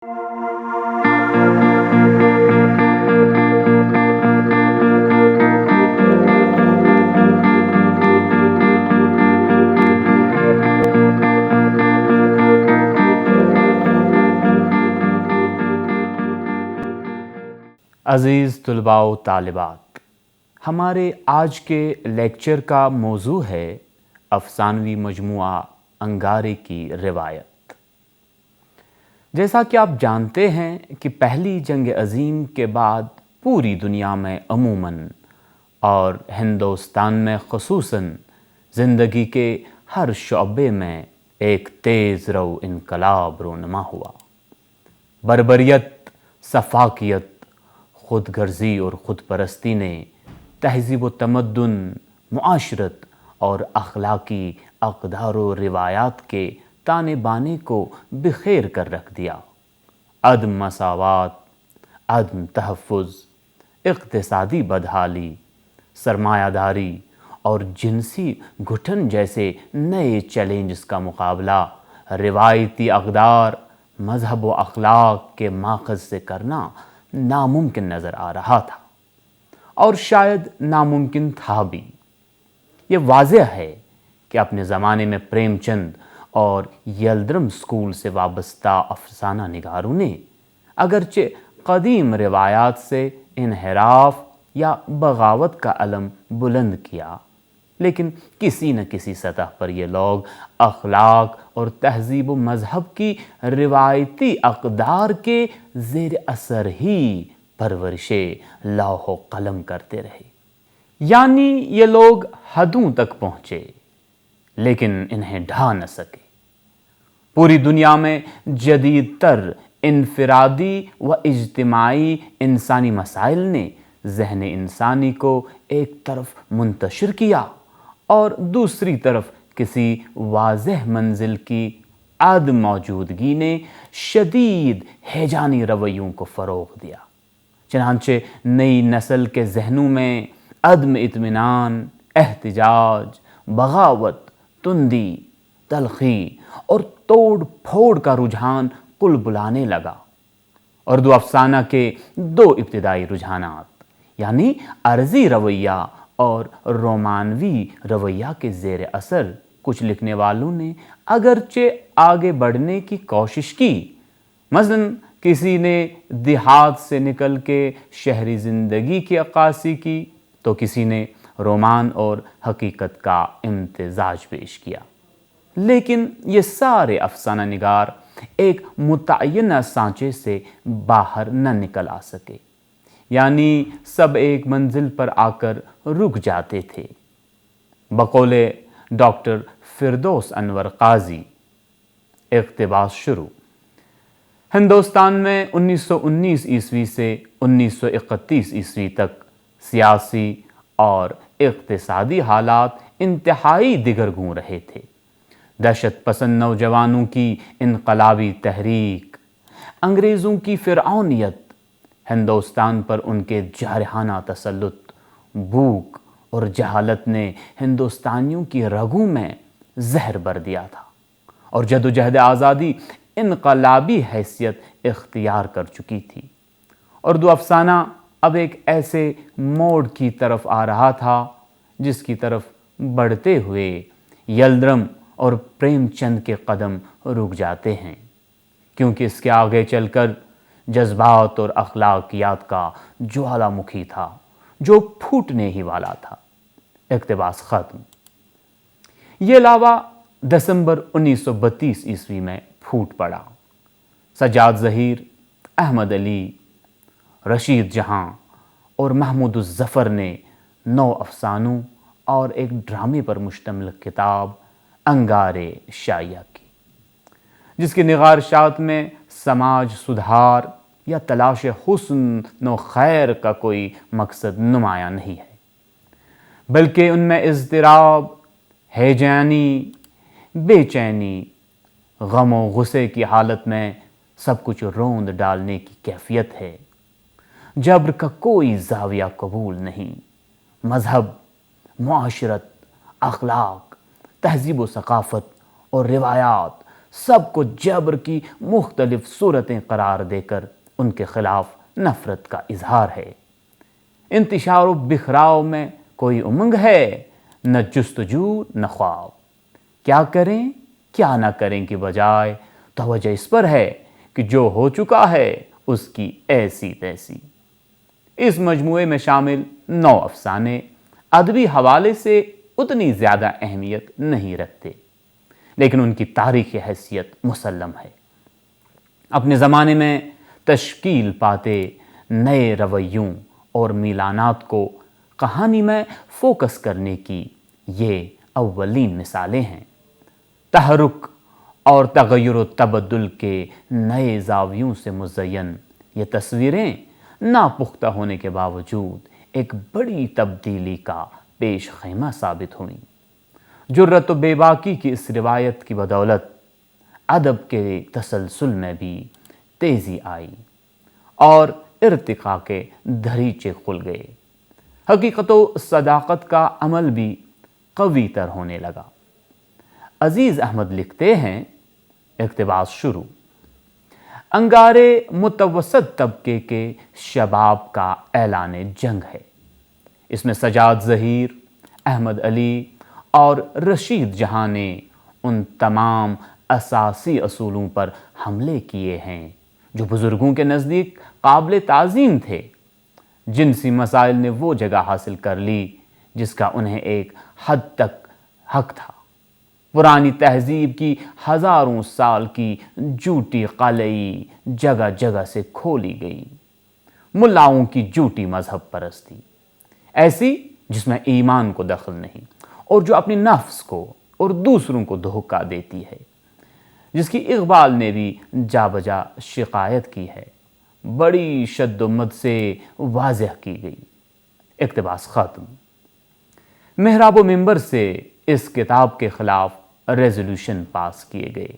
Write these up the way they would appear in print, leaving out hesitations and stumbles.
عزیز طلباء و طالبات، ہمارے آج کے لیکچر کا موضوع ہے افسانوی مجموعہ انگارے کی روایت۔ جیسا کہ آپ جانتے ہیں کہ پہلی جنگ عظیم کے بعد پوری دنیا میں عموماً اور ہندوستان میں خصوصاً زندگی کے ہر شعبے میں ایک تیز رو انقلاب رونما ہوا۔ بربریت، سفاکیت، خود غرضی اور خود پرستی نے تہذیب و تمدن، معاشرت اور اخلاقی اقدار و روایات کے تانے بانے کو بخیر کر رکھ دیا۔ عدم مساوات، عدم تحفظ، اقتصادی بدحالی، سرمایہ داری اور جنسی گھٹن جیسے نئے چیلنجز کا مقابلہ روایتی اقدار، مذہب و اخلاق کے ماخذ سے کرنا ناممکن نظر آ رہا تھا، اور شاید ناممکن تھا بھی۔ یہ واضح ہے کہ اپنے زمانے میں پریم چند اور یلدرم اسکول سے وابستہ افسانہ نگاروں نے اگرچہ قدیم روایات سے انحراف یا بغاوت کا علم بلند کیا، لیکن کسی نہ کسی سطح پر یہ لوگ اخلاق اور تہذیب و مذہب کی روایتی اقدار کے زیر اثر ہی پرورش لوح و قلم کرتے رہے۔ یعنی یہ لوگ حدوں تک پہنچے لیکن انہیں ڈھا نہ سکے۔ پوری دنیا میں جدید تر انفرادی و اجتماعی انسانی مسائل نے ذہن انسانی کو ایک طرف منتشر کیا اور دوسری طرف کسی واضح منزل کی عدم موجودگی نے شدید ہیجانی رویوں کو فروغ دیا۔ چنانچہ نئی نسل کے ذہنوں میں عدم اطمینان، احتجاج، بغاوت، تندی، تلخی اور توڑ پھوڑ کا رجحان کل بلانے لگا۔ اردو افسانہ کے دو ابتدائی رجحانات یعنی عرضی رویہ اور رومانوی رویہ کے زیر اثر کچھ لکھنے والوں نے اگرچہ آگے بڑھنے کی کوشش کی۔ مثلاً کسی نے دیہات سے نکل کے شہری زندگی کی عکاسی کی تو کسی نے رومان اور حقیقت کا امتزاج پیش کیا، لیکن یہ سارے افسانہ نگار ایک متعینہ سانچے سے باہر نہ نکل آ سکے، یعنی سب ایک منزل پر آ کر رک جاتے تھے۔ بقول ڈاکٹر فردوس انور قاضی، اقتباس شروع۔ ہندوستان میں 1919 عیسوی سے 1931 عیسوی تک سیاسی اور اقتصادی حالات انتہائی دگرگوں رہے تھے۔ دہشت پسند نوجوانوں کی انقلابی تحریک، انگریزوں کی فرعونیت، ہندوستان پر ان کے جارحانہ تسلط، بھوک اور جہالت نے ہندوستانیوں کی رگوں میں زہر بر دیا تھا، اور جدوجہد آزادی انقلابی حیثیت اختیار کر چکی تھی۔ اردو افسانہ اب ایک ایسے موڑ کی طرف آ رہا تھا جس کی طرف بڑھتے ہوئے یلدرم اور پریم چند کے قدم رک جاتے ہیں، کیونکہ اس کے آگے چل کر جذبات اور اخلاقیات کا جوالا مکھی تھا جو پھوٹنے ہی والا تھا۔ اقتباس ختم۔ یہ لاوا دسمبر 1932 عیسوی میں پھوٹ پڑا۔ سجاد ظہیر، احمد علی، رشید جہاں اور محمود الظفر نے 9 افسانوں اور ایک ڈرامے پر مشتمل کتاب انگارے شائع کی، جس کی نگارشات میں سماج سدھار یا تلاش حسن و خیر کا کوئی مقصد نمایاں نہیں ہے، بلکہ ان میں اضطراب، ہیجانی، بے چینی، غم و غصے کی حالت میں سب کچھ روند ڈالنے کی کیفیت ہے۔ جبر کا کوئی زاویہ قبول نہیں۔ مذہب، معاشرت، اخلاق، تہذیب و ثقافت اور روایات سب کو جبر کی مختلف صورتیں قرار دے کر ان کے خلاف نفرت کا اظہار ہے۔ انتشار و بکھراؤ میں کوئی امنگ ہے، نہ جستجو نہ خواب۔ کیا کریں کیا نہ کریں کی بجائے توجہ اس پر ہے کہ جو ہو چکا ہے اس کی ایسی تیسی۔ اس مجموعے میں شامل 9 افسانے ادبی حوالے سے اتنی زیادہ اہمیت نہیں رکھتے، لیکن ان کی تاریخی حیثیت مسلم ہے۔ اپنے زمانے میں تشکیل پاتے نئے رویوں اور میلانات کو کہانی میں فوکس کرنے کی یہ اولین مثالیں ہیں۔ تحرک اور تغیر و تبدل کے نئے زاویوں سے مزین یہ تصویریں ناپختہ ہونے کے باوجود ایک بڑی تبدیلی کا پیش خیمہ ثابت ہوئیں۔ جرأت و بے باکی کی اس روایت کی بدولت ادب کے تسلسل میں بھی تیزی آئی اور ارتقاء کے دریچے کھل گئے۔ حقیقت و صداقت کا عمل بھی قوی تر ہونے لگا۔ عزیز احمد لکھتے ہیں، اقتباس شروع، انگارے متوسط طبقے کے شباب کا اعلان جنگ ہے۔ اس میں سجاد ظہیر، احمد علی اور رشید جہاں نے ان تمام اساسی اصولوں پر حملے کیے ہیں جو بزرگوں کے نزدیک قابل تعظیم تھے۔ جنسی مسائل نے وہ جگہ حاصل کر لی جس کا انہیں ایک حد تک حق تھا۔ پرانی تہذیب کی ہزاروں سال کی جھوٹی قلعی جگہ جگہ سے کھولی گئی۔ ملاؤں کی جھوٹی مذہب پرستی، ایسی جس میں ایمان کو دخل نہیں اور جو اپنی نفس کو اور دوسروں کو دھوکہ دیتی ہے، جس کی اقبال نے بھی جا بجا شکایت کی ہے، بڑی شد و مد سے واضح کی گئی۔ اقتباس ختم۔ محراب و منبر سے اس کتاب کے خلاف ریزولوشن پاس کیے گئے۔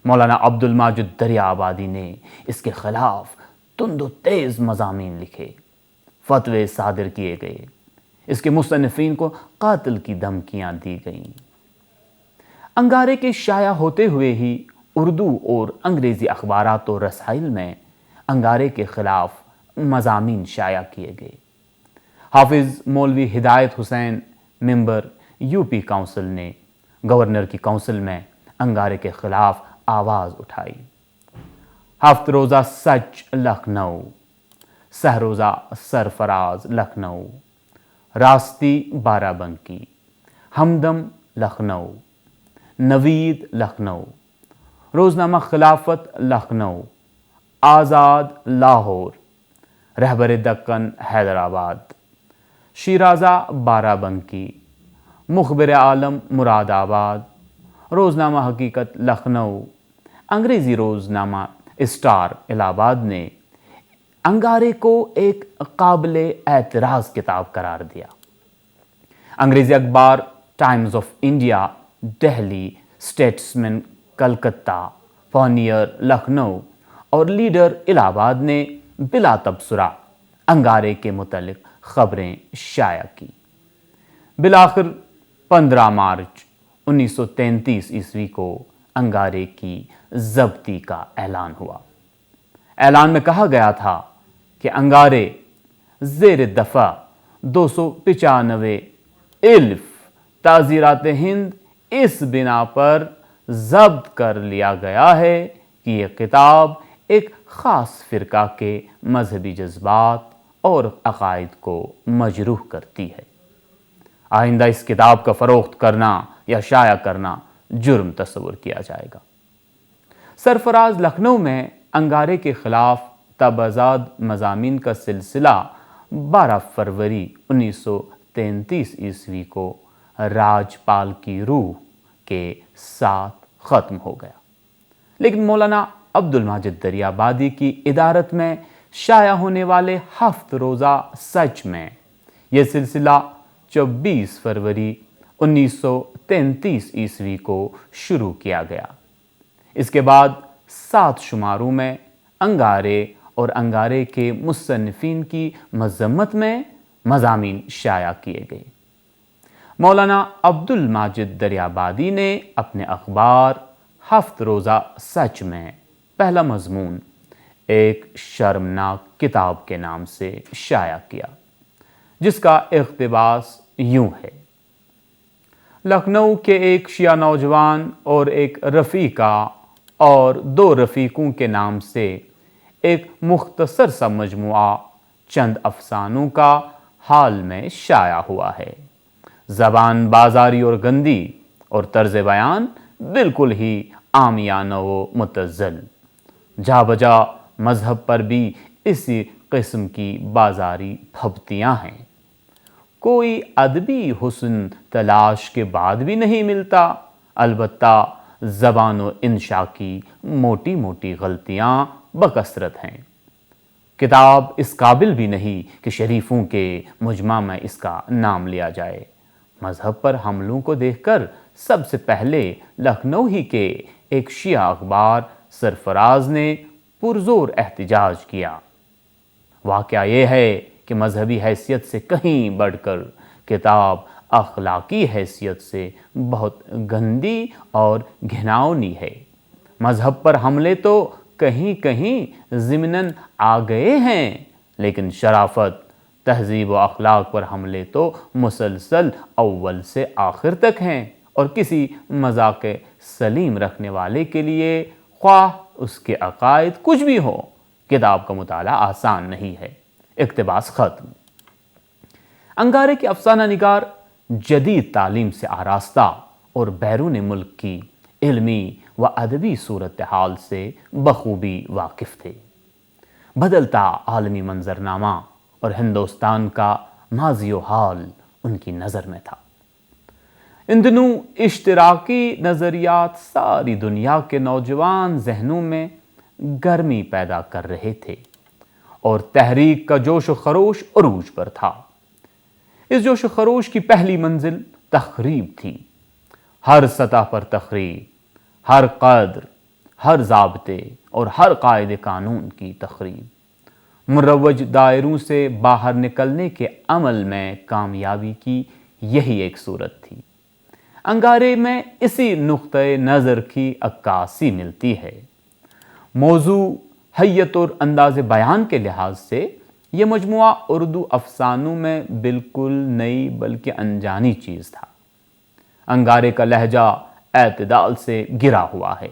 مولانا عبد الماجد دریا آبادی نے اس کے خلاف تند و تیز مضامین لکھے، فتوے صادر کیے گئے، اس کے مصنفین کو قتل کی دھمکیاں دی گئیں۔ انگارے کے شائع ہوتے ہوئے ہی اردو اور انگریزی اخبارات و رسائل میں انگارے کے خلاف مضامین شائع کیے گئے۔ حافظ مولوی ہدایت حسین ممبر یو پی کونسل نے گورنر کی کونسل میں انگارے کے خلاف آواز اٹھائی۔ ہفت روزہ سچ لکھنؤ، سہ روزہ سرفراز لکھنؤ، راستی بارہ بنکی، ہمدم لکھنؤ، نوید لکھنؤ، روزنامہ خلافت لکھنؤ، آزاد لاہور، رہبر دکن حیدرآباد، شیرازہ بارہ بنکی، مخبر عالم مراد آباد، روزنامہ حقیقت لکھنؤ، انگریزی روزنامہ اسٹار الہ آباد نے انگارے کو ایک قابل اعتراض کتاب قرار دیا۔ انگریزی اخبار Times of India Delhi, Statesman Calcutta, Pioneer Lucknow اور لیڈر الہ آباد نے بلا تبصرہ انگارے کے متعلق خبریں شائع کی۔ بالآخر 15 مارچ 1933 عیسوی کو انگارے کی ضبطی کا اعلان ہوا۔ اعلان میں کہا گیا تھا کہ انگارے زیر دفعہ 295 الف تعزیرات ہند اس بنا پر ضبط کر لیا گیا ہے کہ یہ کتاب ایک خاص فرقہ کے مذہبی جذبات اور عقائد کو مجروح کرتی ہے۔ آئندہ اس کتاب کا فروخت کرنا یا شائع کرنا جرم تصور کیا جائے گا۔ سرفراز لکھنؤ میں انگارے کے خلاف تابعداد مضامین کا سلسلہ 12 فروری 1933 عیسوی کو راجپال کی روح کے ساتھ ختم ہو گیا، لیکن مولانا عبد الماجد دریا آبادی کی ادارت میں شائع ہونے والے ہفت روزہ سچ میں یہ سلسلہ 24 فروری 1933 عیسوی کو شروع کیا گیا۔ اس کے بعد 7 شماروں میں انگارے اور انگارے کے مصنفین کی مذمت میں مضامین شائع کیے گئے۔ مولانا عبد الماجد دریا آبادی نے اپنے اخبار ہفت روزہ سچ میں پہلا مضمون ایک شرمناک کتاب کے نام سے شائع کیا، جس کا اقتباس یوں ہے: لکھنؤ کے ایک شیعہ نوجوان اور ایک رفیقہ اور دو رفیقوں کے نام سے ایک مختصر سا مجموعہ چند افسانوں کا حال میں شائع ہوا ہے۔ زبان بازاری اور گندی اور طرز بیان بالکل ہی عامیانہ و متزل، جا بجا مذہب پر بھی اسی قسم کی بازاری پھبتیاں ہیں۔ کوئی ادبی حسن تلاش کے بعد بھی نہیں ملتا، البتہ زبان و انشاء کی موٹی موٹی غلطیاں بکثرت ہیں۔ کتاب اس قابل بھی نہیں کہ شریفوں کے مجمع میں اس کا نام لیا جائے۔ مذہب پر حملوں کو دیکھ کر سب سے پہلے لکھنؤ ہی کے ایک شیعہ اخبار سرفراز نے پرزور احتجاج کیا۔ واقعہ یہ ہے کہ مذہبی حیثیت سے کہیں بڑھ کر کتاب اخلاقی حیثیت سے بہت گندی اور گھناؤنی ہے۔ مذہب پر حملے تو کہیں کہیں ضمناً آ گئے ہیں، لیکن شرافت، تہذیب و اخلاق پر حملے تو مسلسل اول سے آخر تک ہیں، اور کسی مذاق سلیم رکھنے والے کے لیے خواہ اس کے عقائد کچھ بھی ہو، کتاب کا مطالعہ آسان نہیں ہے۔ اقتباس ختم۔ انگارے کے افسانہ نگار جدید تعلیم سے آراستہ اور بیرون ملک کی علمی و ادبی صورتحال سے بخوبی واقف تھے۔ بدلتا عالمی منظرنامہ اور ہندوستان کا ماضی و حال ان کی نظر میں تھا۔ ان دنوں اشتراکی نظریات ساری دنیا کے نوجوان ذہنوں میں گرمی پیدا کر رہے تھے، اور تحریک کا جوش و خروش عروج پر تھا۔ اس جوش و خروش کی پہلی منزل تخریب تھی، ہر سطح پر تخریب، ہر قدر، ہر ضابطے اور ہر قاعدے قانون کی تخریب۔ مروج دائروں سے باہر نکلنے کے عمل میں کامیابی کی یہی ایک صورت تھی۔ انگارے میں اسی نقطۂ نظر کی عکاسی ملتی ہے۔ موضوع، حیت اور انداز بیان کے لحاظ سے یہ مجموعہ اردو افسانوں میں بالکل نئی بلکہ انجانی چیز تھا۔ انگارے کا لہجہ اعتدال سے گرا ہوا ہے،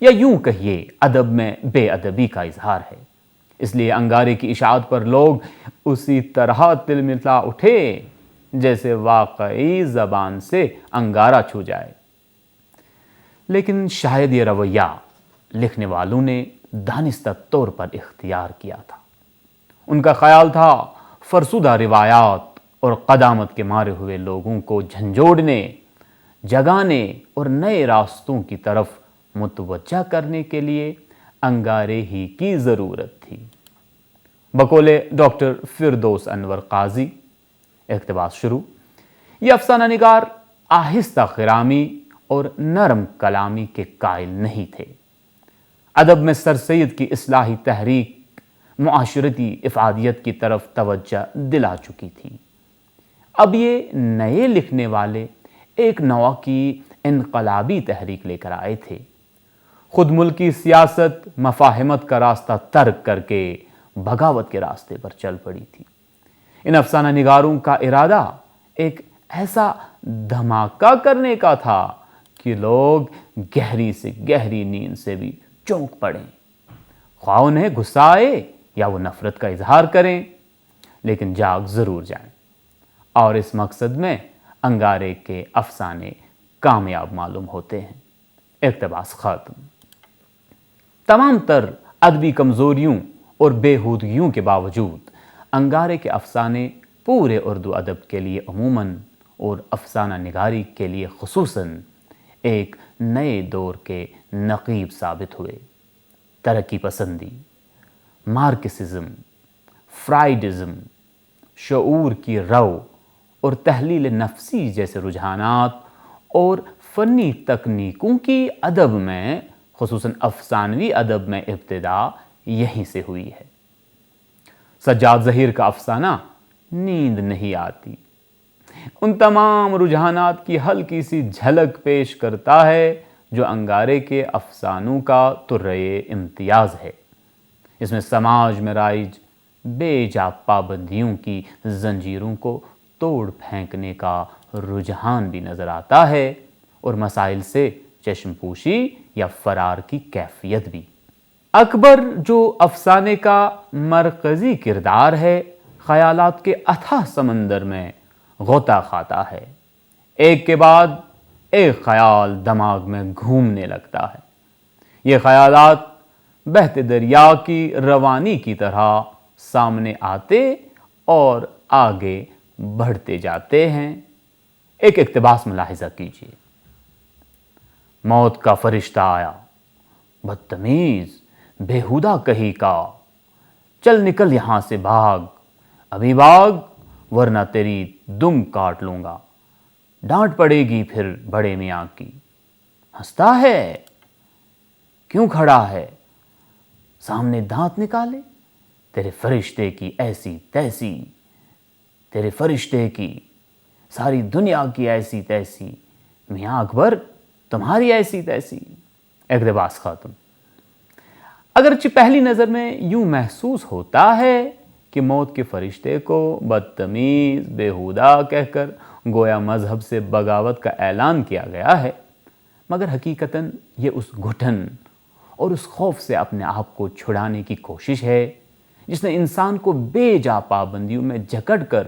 یا یوں کہیے ادب میں بے ادبی کا اظہار ہے۔ اس لیے انگارے کی اشاعت پر لوگ اسی طرح تلملا اٹھے جیسے واقعی زبان سے انگارہ چھو جائے۔ لیکن شاید یہ رویہ لکھنے والوں نے دانستہ طور پر اختیار کیا تھا۔ ان کا خیال تھا فرسودہ روایات اور قدامت کے مارے ہوئے لوگوں کو جھنجھوڑنے، جگانے اور نئے راستوں کی طرف متوجہ کرنے کے لیے انگارے ہی کی ضرورت تھی۔ بقول ڈاکٹر فردوس انور قاضی، اقتباس شروع، یہ افسانہ نگار آہستہ خرامی اور نرم کلامی کے قائل نہیں تھے۔ ادب میں سر سید کی اصلاحی تحریک معاشرتی افادیت کی طرف توجہ دلا چکی تھی۔ اب یہ نئے لکھنے والے ایک نوع کی انقلابی تحریک لے کر آئے تھے۔ خود ملکی سیاست مفاہمت کا راستہ ترک کر کے بغاوت کے راستے پر چل پڑی تھی۔ ان افسانہ نگاروں کا ارادہ ایک ایسا دھماکہ کرنے کا تھا کہ لوگ گہری سے گہری نیند سے بھی چونک پڑیں، خواہ انہیں غصہ آئے یا وہ نفرت کا اظہار کریں، لیکن جاگ ضرور جائیں۔ اور اس مقصد میں انگارے کے افسانے کامیاب معلوم ہوتے ہیں۔ اقتباس ختم۔ تمام تر ادبی کمزوریوں اور بےہودگیوں کے باوجود انگارے کے افسانے پورے اردو ادب کے لیے عموماً اور افسانہ نگاری کے لیے خصوصاً ایک نئے دور کے نقیب ثابت ہوئے۔ ترقی پسندی، مارکسزم، فرائیڈزم، شعور کی رو اور تحلیل نفسی جیسے رجحانات اور فنی تکنیکوں کی ادب میں، خصوصاً افسانوی ادب میں ابتدا یہیں سے ہوئی ہے۔ سجاد ظہیر کا افسانہ نیند نہیں آتی ان تمام رجحانات کی ہلکی سی جھلک پیش کرتا ہے جو انگارے کے افسانوں کا طرۂ امتیاز ہے۔ اس میں سماج میں رائج بے جا پابندیوں کی زنجیروں کو توڑ پھینکنے کا رجحان بھی نظر آتا ہے، اور مسائل سے چشم پوشی یا فرار کی کیفیت بھی۔ اکبر جو افسانے کا مرکزی کردار ہے، خیالات کے اتھاہ سمندر میں غوطہ کھاتا ہے۔ ایک کے بعد ایک خیال دماغ میں گھومنے لگتا ہے۔ یہ خیالات بہتے دریا کی روانی کی طرح سامنے آتے اور آگے بڑھتے جاتے ہیں۔ ایک اقتباس ملاحظہ کیجیے۔ موت کا فرشتہ آیا، بدتمیز بےہودہ کہی کا، چل نکل یہاں سے بھاگ، ابھی بھاگ ورنہ تیری دم کاٹ لوں گا، ڈانٹ پڑے گی پھر بڑے میاں کی۔ ہنستا ہے کیوں کھڑا ہے، سامنے دانت نکالے، تیرے فرشتے کی ایسی تیسی، تیرے فرشتے کی ساری دنیا کی ایسی تیسی، میاں اکبر تمہاری ایسی تیسی۔ اقتباس ختم۔ اگرچہ پہلی نظر میں یوں محسوس ہوتا ہے کہ موت کے فرشتے کو بدتمیز بےہودہ کہہ کر گویا مذہب سے بغاوت کا اعلان کیا گیا ہے، مگر حقیقتاً یہ اس گھٹن اور اس خوف سے اپنے آپ کو چھڑانے کی کوشش ہے جس نے انسان کو بے جا پابندیوں میں جکڑ کر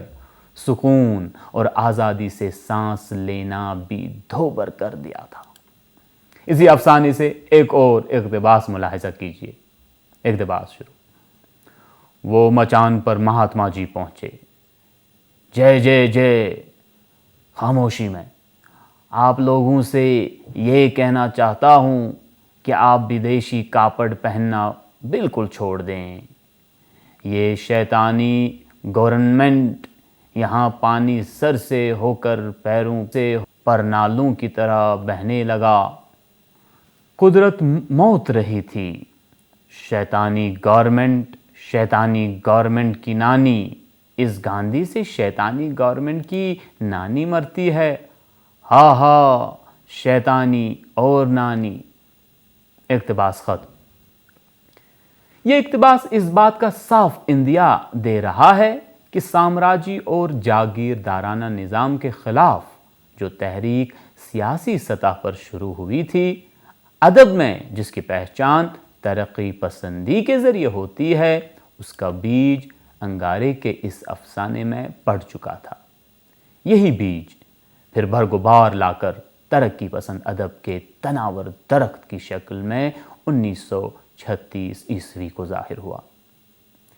سکون اور آزادی سے سانس لینا بھی دھوبر کر دیا تھا۔ اسی افسانے سے ایک اور اقتباس ملاحظہ کیجیے۔ اقتباس شروع۔ وہ مچان پر مہاتما جی پہنچے، جے جے جے، خاموشی میں آپ لوگوں سے یہ کہنا چاہتا ہوں کہ آپ بدیشی کاپڑ پہننا بالکل چھوڑ دیں۔ یہ شیطانی گورنمنٹ یہاں پانی سر سے ہو کر پیروں سے پرنالوں کی طرح بہنے لگا۔ قدرت موت رہی تھی، شیطانی گورنمنٹ کی نانی، اس گاندھی سے شیطانی گورنمنٹ کی نانی مرتی ہے، ہاں ہاں شیطانی اور نانی۔ اقتباس ختم۔ یہ اقتباس اس بات کا صاف اندیا دے رہا ہے کہ سامراجی اور جاگیردارانہ نظام کے خلاف جو تحریک سیاسی سطح پر شروع ہوئی تھی، ادب میں جس کی پہچان ترقی پسندی کے ذریعے ہوتی ہے، اس کا بیج انگارے کے اس افسانے میں پڑ چکا تھا۔ یہی بیج پھر بھرگبار لا کر ترقی پسند ادب کے تناور درخت کی شکل میں 1936 عیسوی کو ظاہر ہوا۔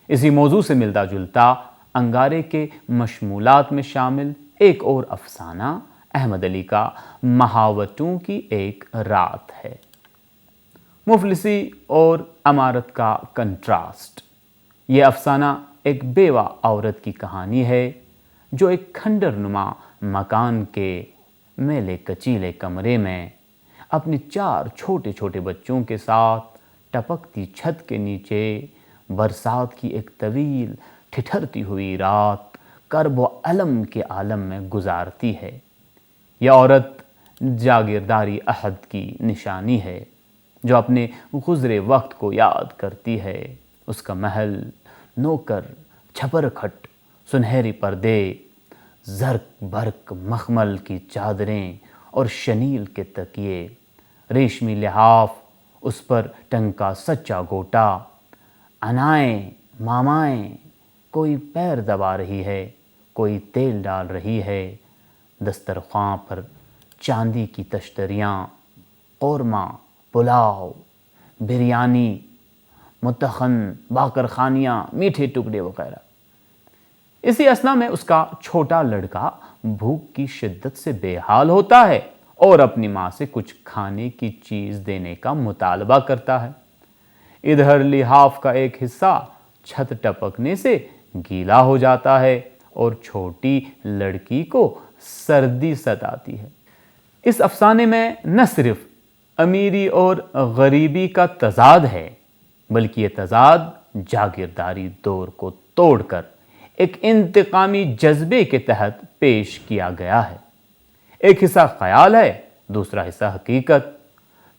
اسی موضوع سے ملتا جلتا انگارے کے مشمولات میں شامل ایک اور افسانہ احمد علی کا مہاوتوں کی ایک رات ہے۔ مفلسی اور امارت کا کنٹراسٹ۔ یہ افسانہ ایک بیوہ عورت کی کہانی ہے جو ایک کھنڈر نما مکان کے میلے کچیلے کمرے میں اپنی 4 چھوٹے چھوٹے بچوں کے ساتھ ٹپکتی چھت کے نیچے برسات کی ایک طویل ٹھٹھرتی ہوئی رات کرب و الم کے عالم میں گزارتی ہے۔ یہ عورت جاگیرداری عہد کی نشانی ہے جو اپنے گزرے وقت کو یاد کرتی ہے۔ اس کا محل، نوکر، چھپر کھٹ، سنہری پردے، زرق برق مخمل کی چادریں اور شنیل کے تکیے، ریشمی لحاف، اس پر ٹنکا سچا گوٹا، انائیں مامائیں، کوئی پیر دبا رہی ہے، کوئی تیل ڈال رہی ہے، دسترخوان پر چاندی کی تشتریاں، قورمہ، پلاؤ، بریانی، متخن، باقر خانیاں، میٹھے ٹکڑے وغیرہ۔ اسی اثنا میں اس کا چھوٹا لڑکا بھوک کی شدت سے بے حال ہوتا ہے اور اپنی ماں سے کچھ کھانے کی چیز دینے کا مطالبہ کرتا ہے۔ ادھر لحاف کا ایک حصہ چھت ٹپکنے سے گیلا ہو جاتا ہے اور چھوٹی لڑکی کو سردی ستاتی ہے۔ اس افسانے میں نہ صرف امیری اور غریبی کا تضاد ہے، بلکہ یہ تضاد جاگیرداری دور کو توڑ کر ایک انتقامی جذبے کے تحت پیش کیا گیا ہے۔ ایک حصہ خیال ہے، دوسرا حصہ حقیقت۔